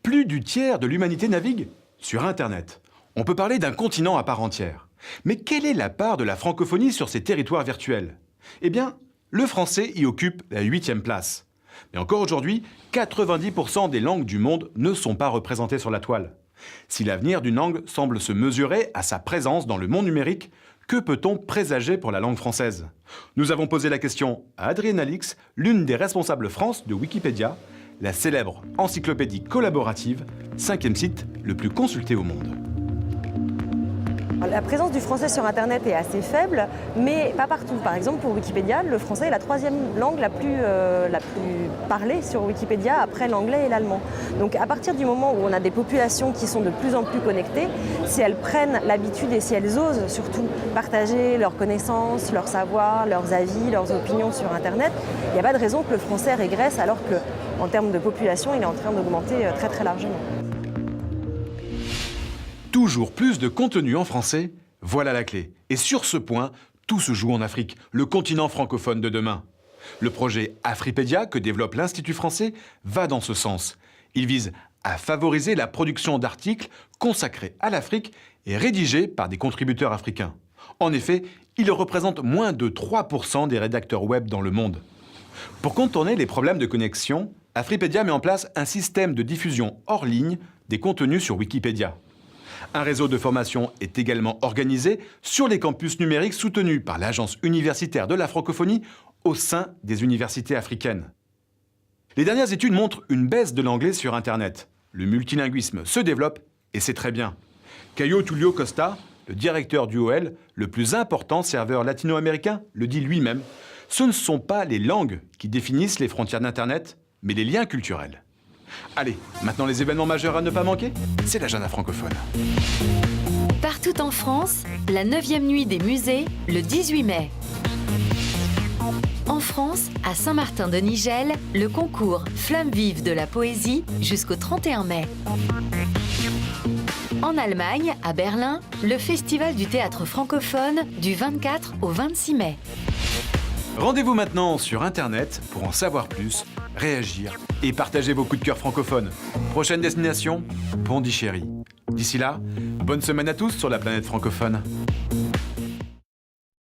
Plus du tiers de l'humanité navigue sur Internet. On peut parler d'un continent à part entière. Mais quelle est la part de la francophonie sur ces territoires virtuels? Eh bien, le français y occupe la 8e place. Mais encore aujourd'hui, 90% des langues du monde ne sont pas représentées sur la toile. Si l'avenir d'une langue semble se mesurer à sa présence dans le monde numérique, que peut-on présager pour la langue française? Nous avons posé la question à Adrienne Alix, l'une des responsables France de Wikipédia, la célèbre encyclopédie collaborative, 5e site le plus consulté au monde. La présence du français sur Internet est assez faible, mais pas partout. Par exemple, pour Wikipédia, le français est la 3e langue la plus parlée sur Wikipédia après l'anglais et l'allemand. Donc à partir du moment où on a des populations qui sont de plus en plus connectées, si elles prennent l'habitude et si elles osent surtout partager leurs connaissances, leurs savoirs, leurs avis, leurs opinions sur Internet, il n'y a pas de raison que le français régresse alors qu'en termes de population, il est en train d'augmenter très très largement. Toujours plus de contenu en français, voilà la clé. Et sur ce point, tout se joue en Afrique, le continent francophone de demain. Le projet Afripedia que développe l'Institut français va dans ce sens. Il vise à favoriser la production d'articles consacrés à l'Afrique et rédigés par des contributeurs africains. En effet, ils représentent moins de 3% des rédacteurs web dans le monde. Pour contourner les problèmes de connexion, Afripedia met en place un système de diffusion hors ligne des contenus sur Wikipédia. Un réseau de formation est également organisé sur les campus numériques soutenus par l'Agence universitaire de la francophonie au sein des universités africaines. Les dernières études montrent une baisse de l'anglais sur Internet. Le multilinguisme se développe et c'est très bien. Caio Tulio Costa, le directeur du OL, le plus important serveur latino-américain, le dit lui-même. Ce ne sont pas les langues qui définissent les frontières d'Internet, mais les liens culturels. Allez, maintenant les événements majeurs à ne pas manquer, c'est l'agenda francophone. Partout en France, la 9e nuit des musées, le 18 mai. En France, à Saint-Martin-de-Nigel, le concours Flammes vives de la poésie jusqu'au 31 mai. En Allemagne, à Berlin, le festival du théâtre francophone du 24 au 26 mai. Rendez-vous maintenant sur Internet pour en savoir plus, réagir et partager vos coups de cœur francophones. Prochaine destination, Pondichéry. D'ici là, bonne semaine à tous sur la planète francophone.